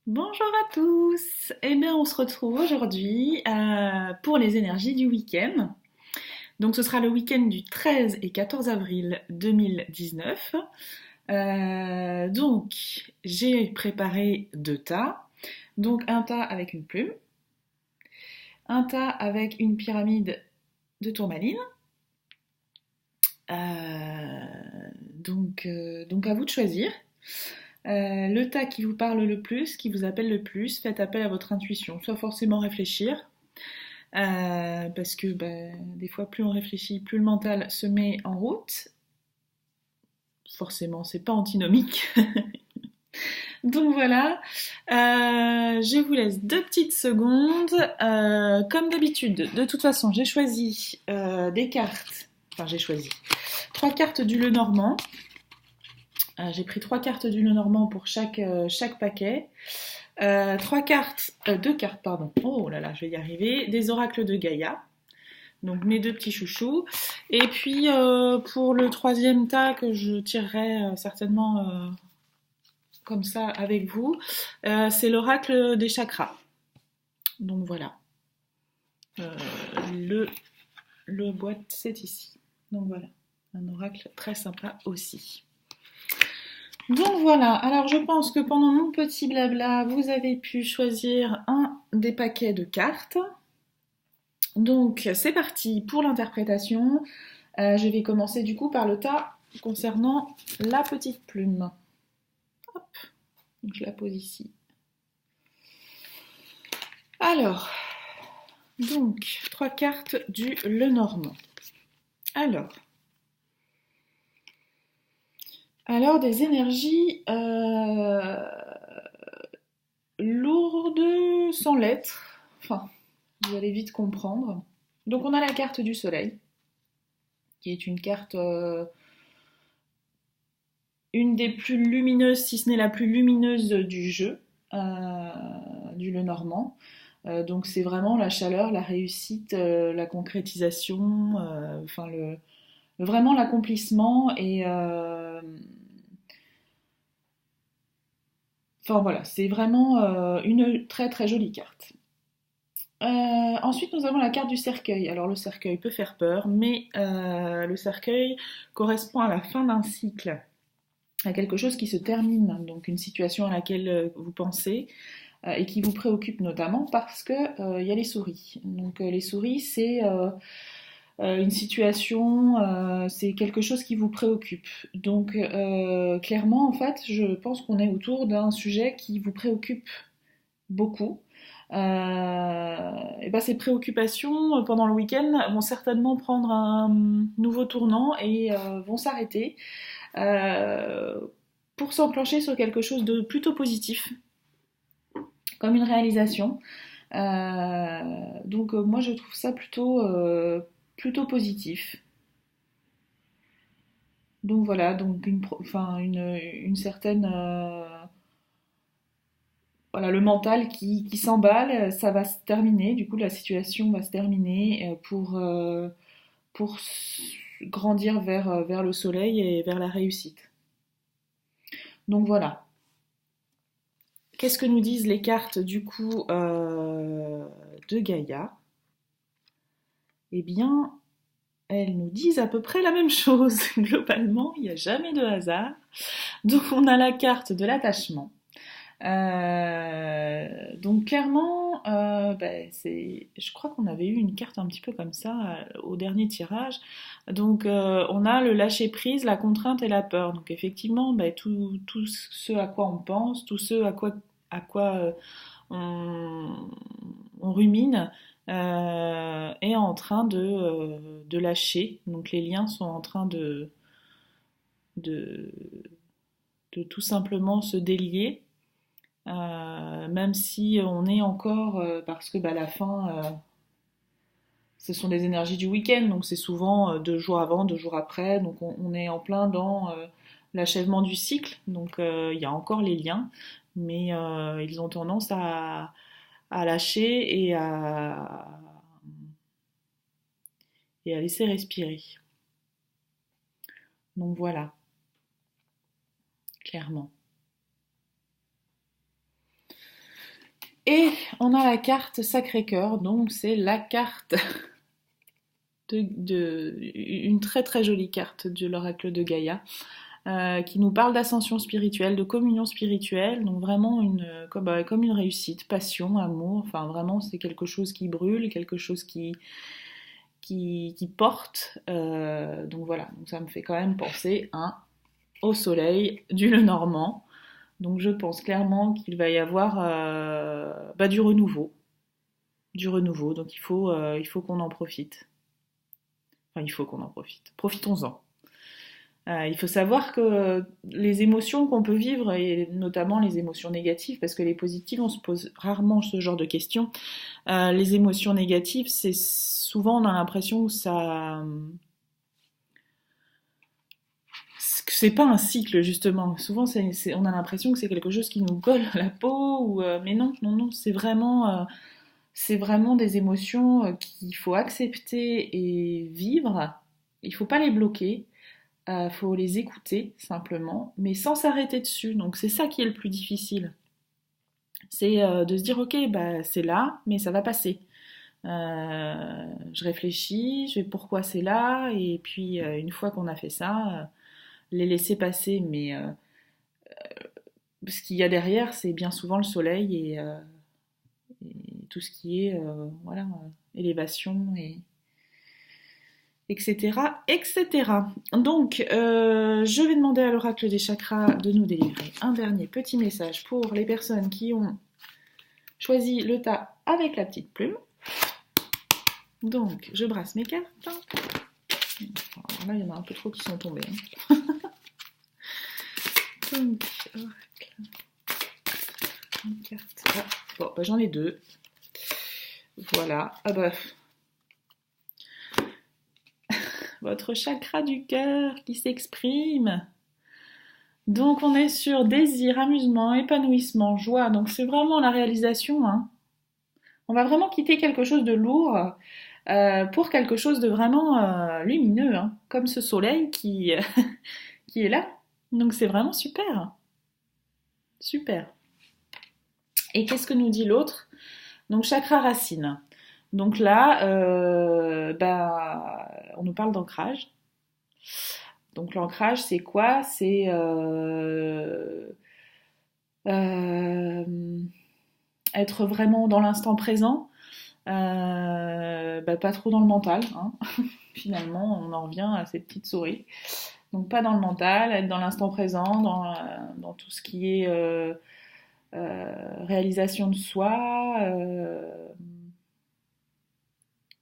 Bonjour à tous! Eh bien, on se retrouve aujourd'hui pour les énergies du week-end. Donc, ce sera le week-end du 13 et 14 avril 2019. Donc, j'ai préparé deux tas. Donc, un tas avec une plume, un tas avec une pyramide de tourmaline. Donc, à vous de choisir. Le tas qui vous parle le plus, qui vous appelle le plus, faites appel à votre intuition, sans forcément réfléchir, parce que des fois, plus on réfléchit, plus le mental se met en route. Forcément, c'est pas antinomique. Donc voilà, je vous laisse 2 petites secondes. Comme d'habitude, de toute façon, j'ai choisi des cartes. Enfin, j'ai choisi 3 cartes du Lenormand. J'ai pris 3 cartes du Lenormand pour chaque paquet. 2 cartes, pardon. Oh là là, je vais y arriver. Des oracles de Gaïa. Donc mes 2 petits chouchous. Et puis pour le 3e tas que je tirerai certainement comme ça avec vous, c'est l'oracle des chakras. Donc voilà. Le boîte, c'est ici. Donc voilà. Un oracle très sympa aussi. Donc voilà, alors je pense que pendant mon petit blabla, vous avez pu choisir un des paquets de cartes. Donc c'est parti pour l'interprétation. Je vais commencer du coup par le tas concernant la petite plume. Hop, donc je la pose ici. Alors, donc 3 cartes du Lenormand. Alors des énergies lourdes sans l'être. Enfin, vous allez vite comprendre. Donc on a la carte du soleil, qui est une carte une des plus lumineuses, si ce n'est la plus lumineuse du jeu, du Lenormand. Donc c'est vraiment la chaleur, la réussite, la concrétisation, vraiment l'accomplissement et enfin voilà, c'est vraiment une très très jolie carte. Ensuite, nous avons la carte du cercueil. Alors, le cercueil peut faire peur, mais le cercueil correspond à la fin d'un cycle, à quelque chose qui se termine, donc une situation à laquelle vous pensez et qui vous préoccupe notamment parce que y a les souris. Donc, les souris, c'est une situation, c'est quelque chose qui vous préoccupe. Donc, clairement, en fait, je pense qu'on est autour d'un sujet qui vous préoccupe beaucoup. Et ben ces préoccupations pendant le week-end vont certainement prendre un nouveau tournant et vont s'arrêter euh, pour s'enclencher sur quelque chose de plutôt positif, comme une réalisation. Donc moi je trouve ça plutôt positif. Donc voilà, donc une certaine voilà, le mental qui s'emballe, ça va se terminer, du coup la situation va se terminer pour grandir vers le soleil et vers la réussite. Donc voilà. Qu'est-ce que nous disent les cartes du coup de Gaïa? Eh bien, elles nous disent à peu près la même chose. Globalement, il n'y a jamais de hasard. Donc on a la carte de l'attachement. Donc clairement, je crois qu'on avait eu une carte un petit peu comme ça au dernier tirage. Donc on a le lâcher prise, la contrainte et la peur. Donc effectivement, tout ce à quoi on pense, tout ce à quoi on, on rumine est en train de lâcher. Donc les liens sont en train de, de tout simplement se délier. Même si on est encore, parce que la fin, ce sont des énergies du week-end, donc c'est souvent 2 jours avant, 2 jours après, donc on est en plein dans l'achèvement du cycle, donc il y a encore les liens, mais ils ont tendance à lâcher et à laisser respirer. Donc voilà, clairement. Et on a la carte Sacré-Cœur, donc c'est la carte une très très jolie carte de l'oracle de Gaïa, qui nous parle d'ascension spirituelle, de communion spirituelle, donc vraiment comme une réussite, passion, amour, enfin vraiment c'est quelque chose qui brûle, quelque chose qui porte, donc voilà, donc ça me fait quand même penser au soleil du Lenormand, donc je pense clairement qu'il va y avoir du renouveau, donc il faut qu'on en profite. Enfin, il faut qu'on en profite. Profitons-en. Il faut savoir que les émotions qu'on peut vivre, et notamment les émotions négatives, parce que les positives, on se pose rarement ce genre de questions. Les émotions négatives, c'est souvent on a l'impression que c'est pas un cycle justement. Souvent, on a l'impression que c'est quelque chose qui nous colle à la peau, mais non, non, non, c'est vraiment des émotions qu'il faut accepter et vivre. Il faut pas les bloquer. Faut les écouter simplement, mais sans s'arrêter dessus. Donc c'est ça qui est le plus difficile. C'est de se dire ok, bah c'est là, mais ça va passer. Je réfléchis, je vais pourquoi c'est là, et puis une fois qu'on a fait ça, les laisser passer. Mais ce qu'il y a derrière, c'est bien souvent le soleil et tout ce qui est voilà élévation et etc., etc. Donc, je vais demander à l'oracle des chakras de nous délivrer un dernier petit message pour les personnes qui ont choisi le tas avec la petite plume. Donc, je brasse mes cartes. Alors là, il y en a un peu trop qui sont tombés. Donc, oracle. Une carte. Ah, bon, bah, j'en ai deux. Voilà. Ah bah... Votre chakra du cœur qui s'exprime. Donc on est sur désir, amusement, épanouissement, joie. Donc c'est vraiment la réalisation. Hein. On va vraiment quitter quelque chose de lourd pour quelque chose de vraiment lumineux, hein, comme ce soleil qui est là. Donc c'est vraiment super. Super. Et qu'est-ce que nous dit l'autre? Donc chakra racine. Donc là, on nous parle d'ancrage. Donc l'ancrage, c'est quoi? C'est être vraiment dans l'instant présent, pas trop dans le mental. Hein. Finalement, on en revient à ces petites souris. Donc pas dans le mental, être dans l'instant présent, dans tout ce qui est réalisation de soi.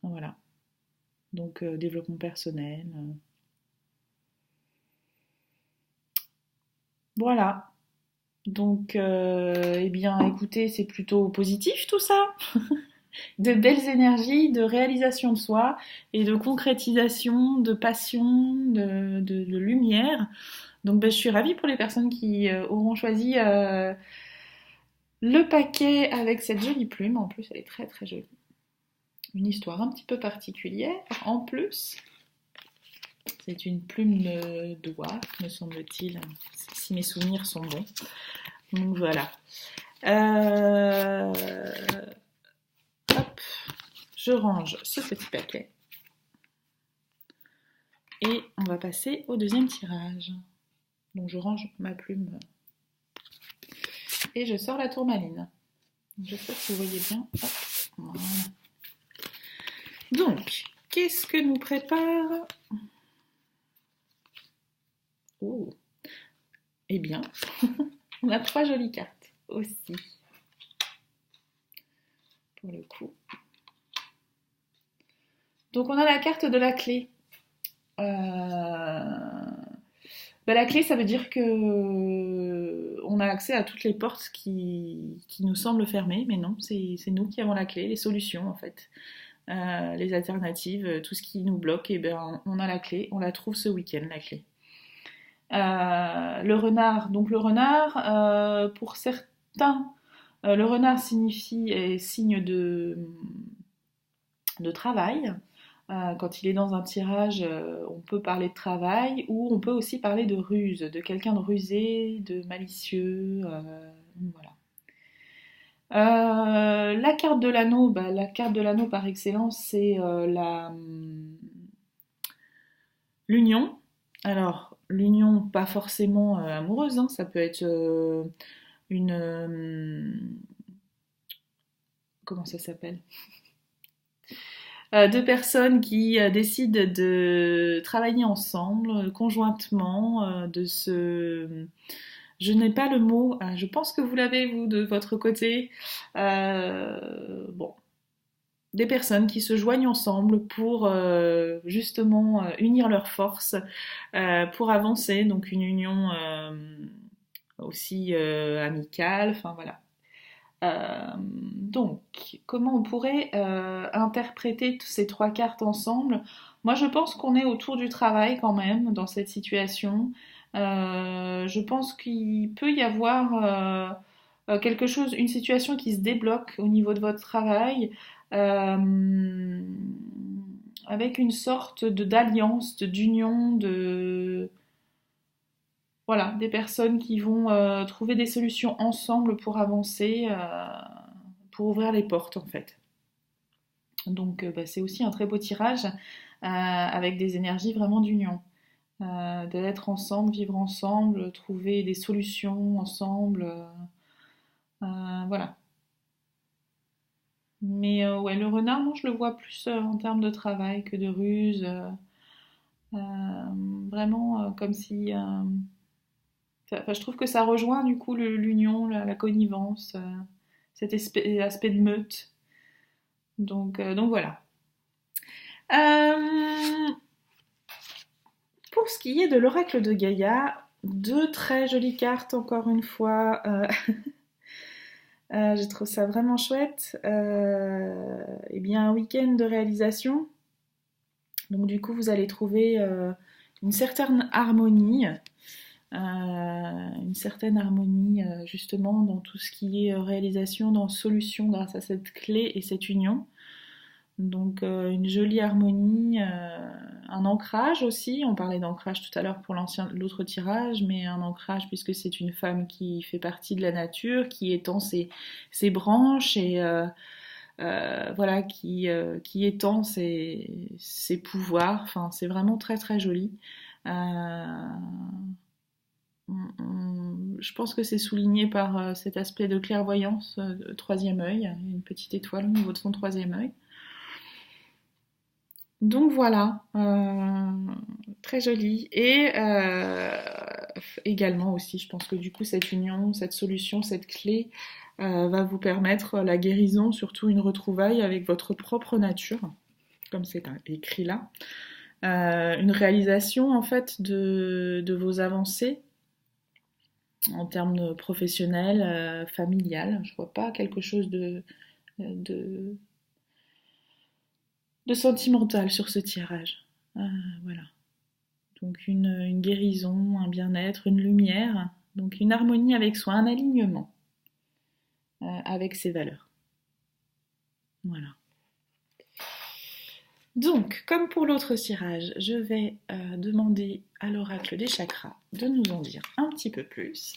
Voilà. Donc développement personnel. Voilà. Donc, eh bien, écoutez, c'est plutôt positif tout ça. De belles énergies, de réalisation de soi et de concrétisation, de passion, de lumière. Donc, je suis ravie pour les personnes qui auront choisi le paquet avec cette jolie plume. En plus, elle est très très jolie. Une histoire un petit peu particulière. En plus, c'est une plume d'oie, me semble-t-il, si mes souvenirs sont bons. Donc voilà. Hop, je range ce petit paquet. Et on va passer au deuxième tirage. Donc je range ma plume. Et je sors la tourmaline. J'espère que vous voyez bien. Hop, voilà. Donc, qu'est-ce que nous prépare? Oh, eh bien, on a 3 jolies cartes aussi. Pour le coup. Donc on a la carte de la clé. La clé, ça veut dire que on a accès à toutes les portes qui nous semblent fermées, mais non, c'est nous qui avons la clé, les solutions en fait. Les alternatives, tout ce qui nous bloque, et on a la clé, on la trouve ce week-end, la clé. Le renard, donc le renard, pour certains, le renard signifie est signe de travail. Quand il est dans un tirage, on peut parler de travail ou on peut aussi parler de ruse, de quelqu'un de rusé, de malicieux. Voilà. La carte de l'anneau, la carte de l'anneau par excellence, c'est l'union. Alors, l'union, pas forcément amoureuse, hein, ça peut être une... comment ça s'appelle? Deux personnes qui décident de travailler ensemble, conjointement, de se... Je n'ai pas le mot, je pense que vous l'avez, vous, de votre côté. Bon, des personnes qui se joignent ensemble pour justement unir leurs forces pour avancer, donc une union aussi amicale, enfin voilà. Donc, comment on pourrait interpréter ces trois cartes ensemble? Moi, je pense qu'on est autour du travail quand même dans cette situation. Je pense qu'il peut y avoir quelque chose, une situation qui se débloque au niveau de votre travail, euh, avec une sorte de d'alliance, d'union, de voilà, des personnes qui vont trouver des solutions ensemble pour avancer, pour ouvrir les portes en fait. Donc c'est aussi un très beau tirage avec des énergies vraiment d'union. D'être ensemble, vivre ensemble, trouver des solutions ensemble. Voilà. Mais ouais, le renard, non, je le vois plus en termes de travail que de ruse. Vraiment comme si... enfin, je trouve que ça rejoint du coup l'union, la connivence, cet aspect de meute. Donc voilà. Euh, pour ce qui est de l'oracle de Gaïa, deux très jolies cartes encore une fois. Je trouve ça vraiment chouette. Eh bien, un week-end de réalisation. Donc du coup, vous allez trouver une certaine harmonie. Justement dans tout ce qui est réalisation, dans solution grâce à cette clé et cette union. Donc une jolie harmonie, un ancrage aussi, on parlait d'ancrage tout à l'heure pour l'autre tirage, mais un ancrage puisque c'est une femme qui fait partie de la nature, qui étend ses branches et voilà, qui étend ses pouvoirs, enfin c'est vraiment très très joli. Euh, je pense que c'est souligné par cet aspect de clairvoyance, de troisième œil, il y a une petite étoile au niveau de son troisième œil. Donc voilà, très joli. Et également aussi, je pense que du coup, cette union, cette solution, cette clé va vous permettre la guérison, surtout une retrouvaille avec votre propre nature, comme c'est écrit là. Une réalisation en fait de vos avancées en termes professionnels, familial. Je vois pas quelque chose de, de sentimental sur ce tirage. Voilà. Donc une guérison, un bien-être, une lumière, donc une harmonie avec soi, un alignement avec ses valeurs. Voilà. Donc, comme pour l'autre tirage, je vais demander à l'oracle des chakras de nous en dire un petit peu plus.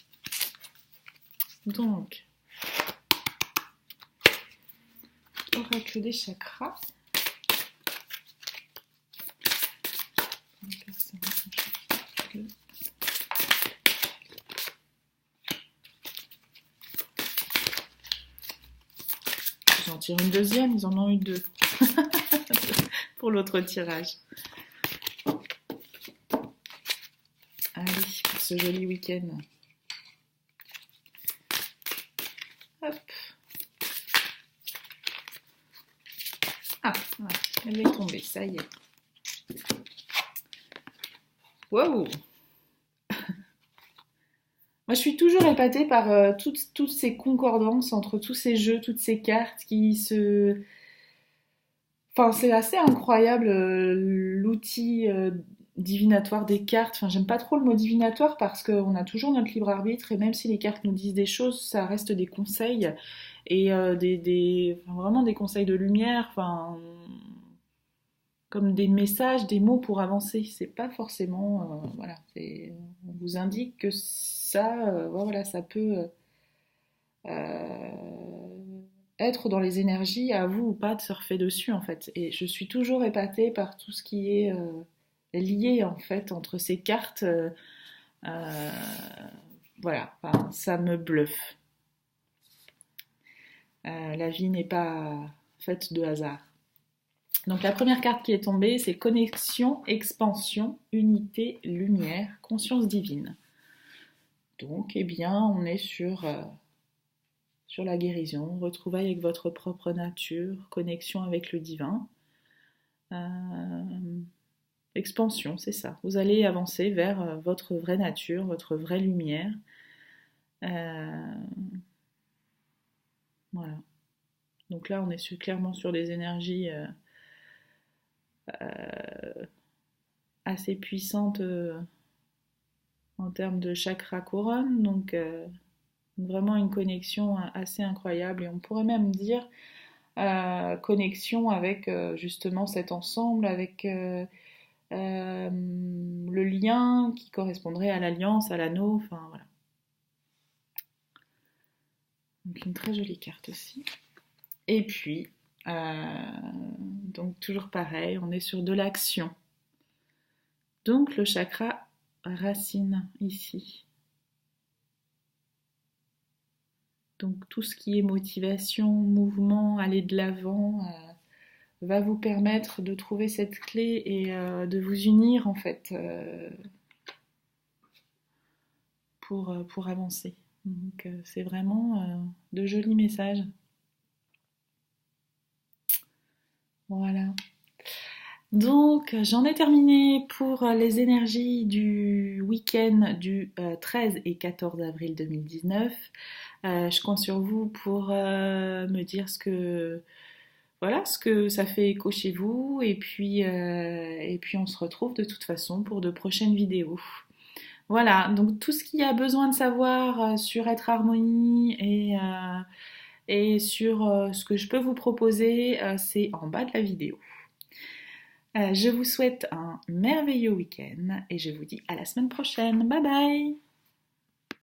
Donc, oracle des chakras. J'en tire une deuxième, ils en ont eu deux pour l'autre tirage. Allez, pour ce joli week-end. Hop. Ah, voilà, elle est tombée, ça y est. Wow! Moi, je suis toujours épatée par toutes ces concordances entre tous ces jeux, toutes ces cartes qui se... Enfin, c'est assez incroyable l'outil divinatoire des cartes. Enfin, j'aime pas trop le mot divinatoire parce qu'on a toujours notre libre arbitre et même si les cartes nous disent des choses, ça reste des conseils et enfin, vraiment des conseils de lumière. Enfin, comme des messages, des mots pour avancer. C'est pas forcément, voilà, on vous indique que ça, voilà, ça peut être dans les énergies, à vous ou pas de surfer dessus en fait. Et je suis toujours épatée par tout ce qui est lié en fait entre ces cartes. Euh, voilà, enfin, ça me bluffe. La vie n'est pas faite de hasard. Donc la première carte qui est tombée, c'est connexion, expansion, unité, lumière, conscience divine. Donc, eh bien, on est sur la guérison, retrouvailles avec votre propre nature, connexion avec le divin. Expansion, c'est ça. Vous allez avancer vers votre vraie nature, votre vraie lumière. Euh, voilà. Donc là, on est clairement sur des énergies assez puissantes en termes de chakra couronne. Donc vraiment une connexion assez incroyable. Et on pourrait même dire connexion avec justement cet ensemble, avec le lien qui correspondrait à l'alliance, à l'anneau, enfin voilà. Donc une très jolie carte aussi. Et puis, donc toujours pareil, on est sur de l'action. Donc le chakra racine ici. Donc tout ce qui est motivation, mouvement, aller de l'avant, va vous permettre de trouver cette clé et de vous unir en fait pour avancer. Donc c'est vraiment de jolis messages. Voilà. Donc j'en ai terminé pour les énergies du week-end du 13 et 14 avril 2019. Je compte sur vous pour me dire voilà, ce que ça fait écho chez vous et puis on se retrouve de toute façon pour de prochaines vidéos. Voilà, donc tout ce qu'il y a besoin de savoir sur Être Harmonie et sur ce que je peux vous proposer, c'est en bas de la vidéo. Je vous souhaite un merveilleux week-end et je vous dis à la semaine prochaine. Bye bye!